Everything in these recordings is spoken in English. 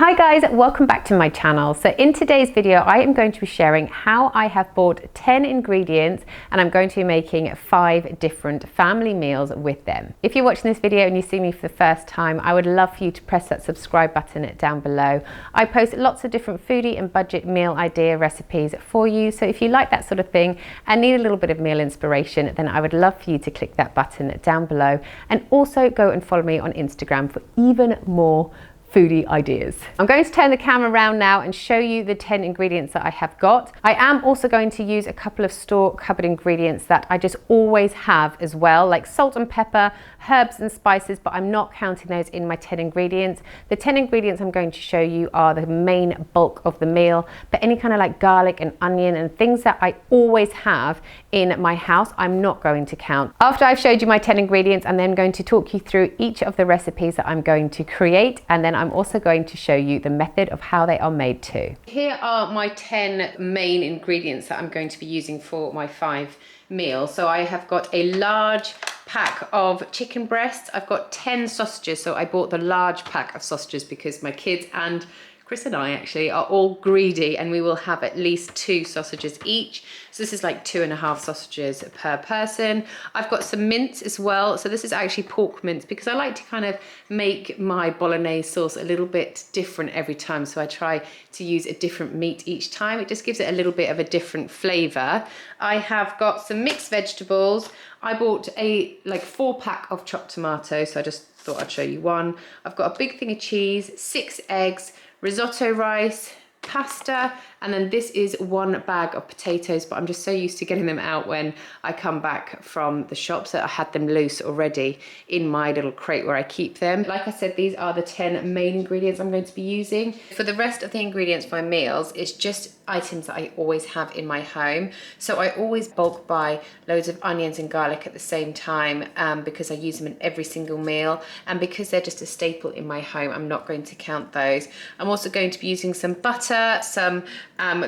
Hi guys, welcome back to my channel. So in today's video, I am going to be sharing how I have bought 10 ingredients and I'm going to be making 5 different family meals with them. If you're watching this video and you see me for the first time, I would love for you to press that subscribe button down below. I post lots of different foodie and budget meal idea recipes for you. So if you like that sort of thing and need a little bit of meal inspiration, then I would love for you to click that button down below and also go and follow me on Instagram for even more foodie ideas. I'm going to turn the camera around now and show you the 10 ingredients that I have got. I am also going to use a couple of store cupboard ingredients that I just always have as well, like salt and pepper, herbs and spices, but I'm not counting those in my 10 ingredients. The 10 ingredients I'm going to show you are the main bulk of the meal, but any kind of like garlic and onion and things that I always have in my house, I'm not going to count. After I've showed you my 10 ingredients, I'm then going to talk you through each of the recipes that I'm going to create, and then I'm also going to show you the method of how they are made too. Here are my 10 main ingredients that I'm going to be using for my 5 meals. So I have got a large pack of chicken breasts. I've got 10 sausages, so I bought the large pack of sausages because my kids and Chris and I actually are all greedy and we will have at least 2 sausages each. So this is like 2.5 sausages per person. I've got some mince as well. So this is actually pork mince because I like to kind of make my Bolognese sauce a little bit different every time. So I try to use a different meat each time. It just gives it a little bit of a different flavor. I have got some mixed vegetables. I bought a 4-pack of chopped tomatoes. So I just thought I'd show you one. I've got a big thing of cheese, 6 eggs, risotto rice, pasta, and then this is 1 bag of potatoes, but I'm just so used to getting them out when I come back from the shop, so I had them loose already in my little crate where I keep them. Like I said, these are the 10 main ingredients I'm going to be using. For the rest of the ingredients for my meals, it's just items that I always have in my home. So I always bulk buy loads of onions and garlic at the same time because I use them in every single meal, and because they're just a staple in my home, I'm not going to count those. I'm also going to be using some butter, some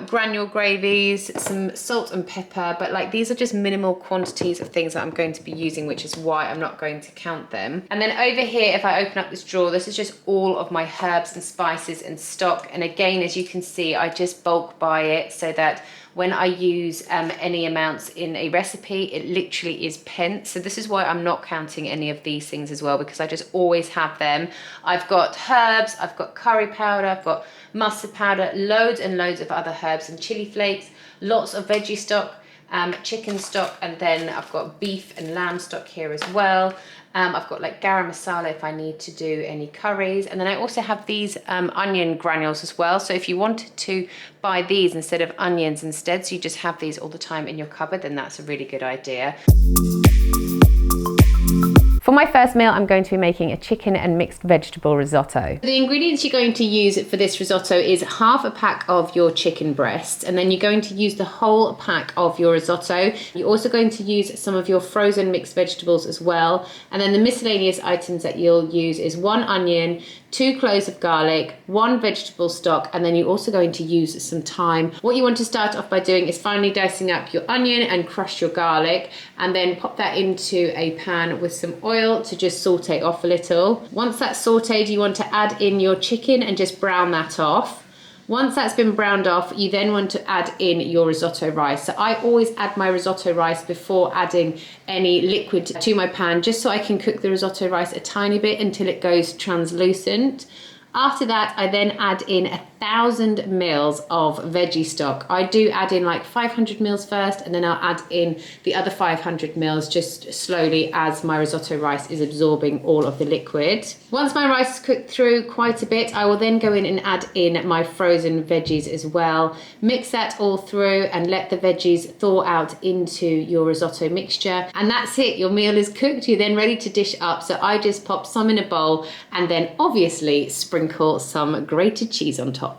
granule gravies, some salt and pepper, but like these are just minimal quantities of things that I'm going to be using, which is why I'm not going to count them. And then over here, if I open up this drawer, this is just all of my herbs and spices and stock. And again, as you can see, I just bulk buy it so that when I use any amounts in a recipe, it literally is pence. So this is why I'm not counting any of these things as well, because I just always have them. I've got herbs, I've got curry powder, I've got mustard powder, loads and loads of other herbs and chili flakes, lots of veggie stock, chicken stock, and then I've got beef and lamb stock here as well. I've got like garam masala if I need to do any curries, and then I also have these onion granules as well. So if you wanted to buy these instead of onions instead, so you just have these all the time in your cupboard, then that's a really good idea. For my first meal, I'm going to be making a chicken and mixed vegetable risotto. The ingredients you're going to use for this risotto is 1/2 pack of your chicken breasts, and then you're going to use the whole pack of your risotto. You're also going to use some of your frozen mixed vegetables as well. And then the miscellaneous items that you'll use is 1 onion, 2 cloves of garlic, 1 vegetable stock, and then you're also going to use some thyme. What you want to start off by doing is finely dicing up your onion and crush your garlic, and then pop that into a pan with some oil to just saute off a little. Once that's sauteed, you want to add in your chicken and just brown that off. Once that's been browned off, you then want to add in your risotto rice. So I always add my risotto rice before adding any liquid to my pan, just so I can cook the risotto rice a tiny bit until it goes translucent. After that, I then add in 1,000 mils of veggie stock. I do add in like 500 mils first, and then I'll add in the other 500 mils just slowly as my risotto rice is absorbing all of the liquid. Once my rice is cooked through quite a bit, I will then go in and add in my frozen veggies as well. Mix that all through and let the veggies thaw out into your risotto mixture. And that's it, your meal is cooked. You're then ready to dish up. So I just pop some in a bowl and then obviously sprinkle some grated cheese on top.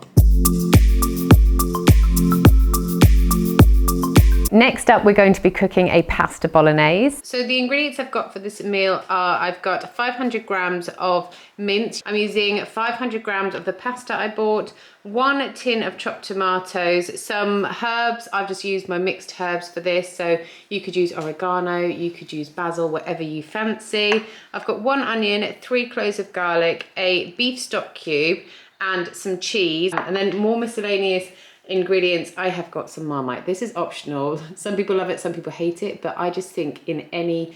Next up, we're going to be cooking a pasta bolognese. So the ingredients I've got for this meal are, I've got 500 grams of mince. I'm using 500 grams of the pasta I bought, 1 tin of chopped tomatoes, some herbs. I've just used my mixed herbs for this, so you could use oregano, you could use basil, whatever you fancy. I've got 1 onion, 3 cloves of garlic, a beef stock cube, and some cheese, and then more miscellaneous ingredients. I have got some Marmite. This is optional. Some people love it, some people hate it, but I just think in any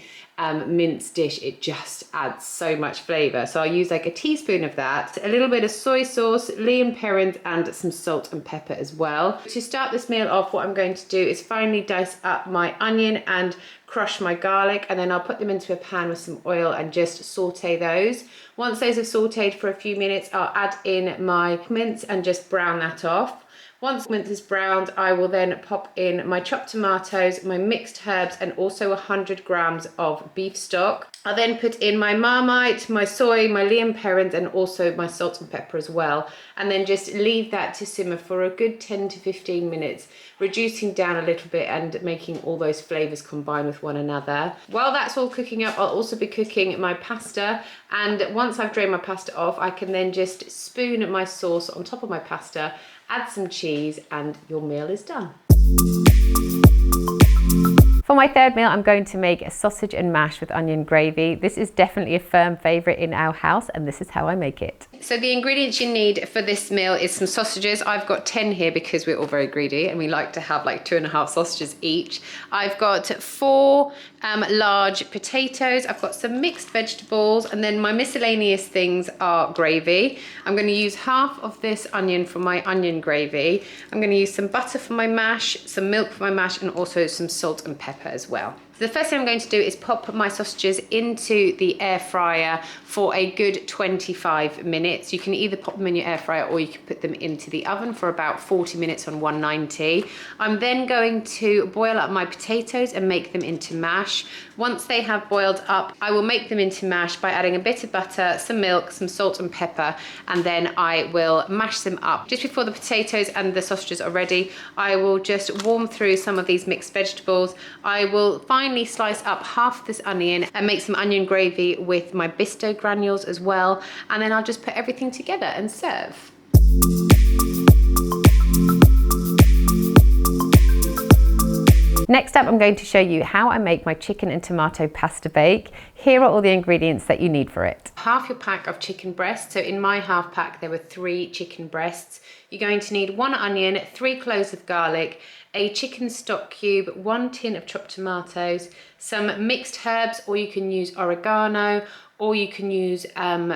minced dish, it just adds so much flavor. So I'll use like a teaspoon of that, a little bit of soy sauce, Lea & Perrins, and some salt and pepper as well. To start this meal off, what I'm going to do is finely dice up my onion and crush my garlic, and then I'll put them into a pan with some oil and just saute those. Once those have sauteed for a few minutes, I'll add in my mince and just brown that off. Once mince is browned, I will then pop in my chopped tomatoes, my mixed herbs, and also 100 grams of beef stock. I'll then put in my Marmite, my soy, my Lea & Perrins, and also my salt and pepper as well. And then just leave that to simmer for a good 10 to 15 minutes, reducing down a little bit and making all those flavors combine with one another. While that's all cooking up, I'll also be cooking my pasta. And once I've drained my pasta off, I can then just spoon my sauce on top of my pasta, add some cheese, and your meal is done. For my third meal, I'm going to make a sausage and mash with onion gravy. This is definitely a firm favorite in our house, and this is how I make it. So the ingredients you need for this meal is some sausages. I've got 10 here because we're all very greedy and we like to have like 2.5 sausages each. I've got 4 large potatoes. I've got some mixed vegetables, and then my miscellaneous things are gravy. I'm going to use half of this onion for my onion gravy. I'm going to use some butter for my mash, some milk for my mash, and also some salt and pepper as well. The first thing I'm going to do is pop my sausages into the air fryer for a good 25 minutes. You can either pop them in your air fryer or you can put them into the oven for about 40 minutes on 190. I'm then going to boil up my potatoes and make them into mash. Once they have boiled up, I will make them into mash by adding a bit of butter, some milk, some salt and pepper, and then I will mash them up. Just before the potatoes and the sausages are ready, I will just warm through some of these mixed vegetables. I will finally slice up half of this onion and make some onion gravy with my Bisto granules as well, and then I'll just put everything together and serve. Next up, I'm going to show you how I make my chicken and tomato pasta bake. Here are all the ingredients that you need for it. Half your pack of chicken breasts. So in my half pack, there were 3 chicken breasts. You're going to need 1 onion, 3 cloves of garlic, a chicken stock cube, 1 tin of chopped tomatoes, some mixed herbs, or you can use oregano, or you can use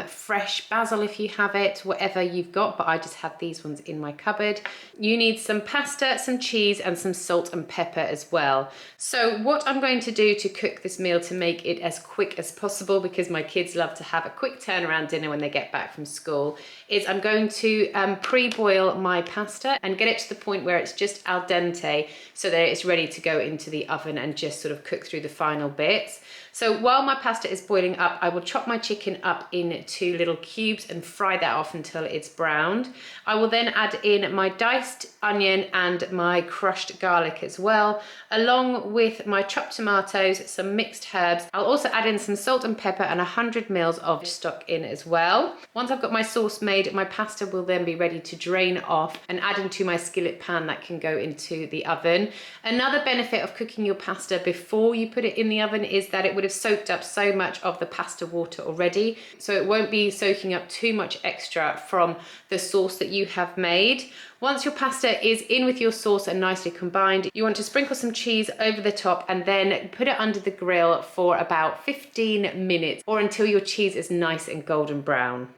fresh basil if you have it, whatever you've got, but I just had these ones in my cupboard. You need some pasta, some cheese, and some salt and pepper as well. So what I'm going to do to cook this meal to make it as quick as possible, because my kids love to have a quick turnaround dinner when they get back from school, is I'm going to pre-boil my pasta and get it to the point where it's just al dente so that it's ready to go into the oven and just sort of cook through the final bits. So while my pasta is boiling up, I will chop my chicken up into little cubes and fry that off until it's browned. I will then add in my diced onion and my crushed garlic as well, along with my chopped tomatoes, some mixed herbs. I'll also add in some salt and pepper and 100 ml of stock in as well. Once I've got my sauce made, my pasta will then be ready to drain off and add into my skillet pan that can go into the oven. Another benefit of cooking your pasta before you put it in the oven is that it would have soaked up so much of the pasta water already, so it won't be soaking up too much extra from the sauce that you have made. Once your pasta is in with your sauce and nicely combined, you want to sprinkle some cheese over the top and then put it under the grill for about 15 minutes or until your cheese is nice and golden brown.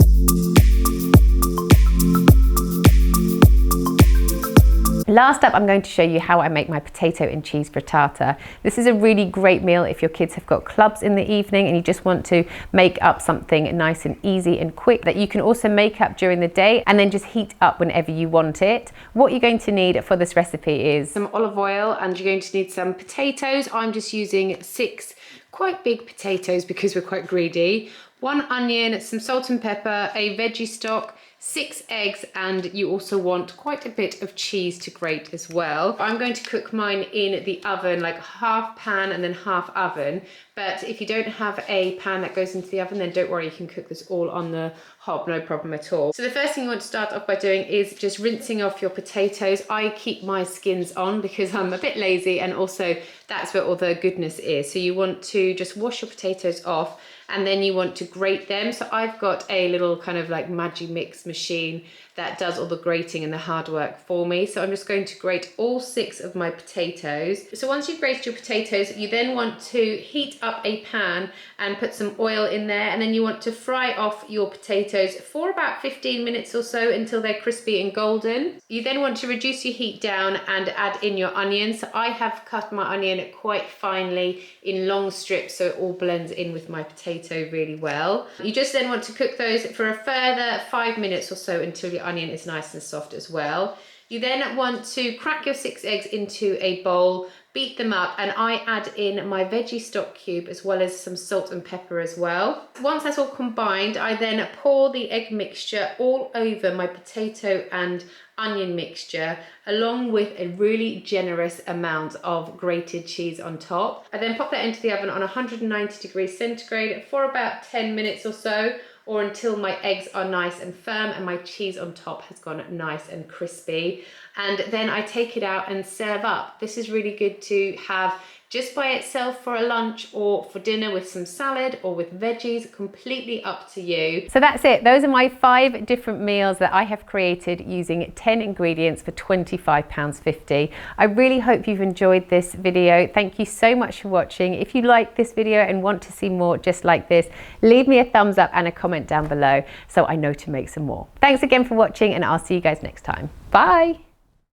Last up, I'm going to show you how I make my potato and cheese frittata. This is a really great meal if your kids have got clubs in the evening and you just want to make up something nice and easy and quick that you can also make up during the day and then just heat up whenever you want it. What you're going to need for this recipe is some olive oil, and you're going to need some potatoes. I'm just using 6 quite big potatoes because we're quite greedy. 1 onion, some salt and pepper, a veggie stock, 6 eggs, and you also want quite a bit of cheese to grate as well. I'm going to cook mine in the oven, like half pan and then half oven, But if you don't have a pan that goes into the oven, then don't worry, you can cook this all on the hob, no problem at all. So the first thing you want to start off by doing is just rinsing off your potatoes. I keep my skins on because I'm a bit lazy, and also that's where all the goodness is. So you want to just wash your potatoes off, and then you want to grate them. So I've got a little kind of like Magimix machine that does all the grating and the hard work for me. So I'm just going to grate all 6 of my potatoes. So once you've grated your potatoes, you then want to heat up a pan and put some oil in there, and then you want to fry off your potatoes for about 15 minutes or so until they're crispy and golden. You then want to reduce your heat down and add in your onions. So I have cut my onion quite finely in long strips so it all blends in with my potato really well. You just then want to cook those for a further 5 minutes or so until your onion is nice and soft as well. You then want to crack your 6 eggs into a bowl, beat them up, and I add in my veggie stock cube as well as some salt and pepper as well. Once that's all combined, I then pour the egg mixture all over my potato and onion mixture, along with a really generous amount of grated cheese on top. I then pop that into the oven on 190 degrees centigrade for about 10 minutes or so, or until my eggs are nice and firm and my cheese on top has gone nice and crispy. And then I take it out and serve up. This is really good to have just by itself for a lunch or for dinner with some salad or with veggies, completely up to you. So that's it. Those are my 5 different meals that I have created using 10 ingredients for £25.50. I really hope you've enjoyed this video. Thank you so much for watching. If you like this video and want to see more just like this, leave me a thumbs up and a comment down below so I know to make some more. Thanks again for watching, and I'll see you guys next time. Bye.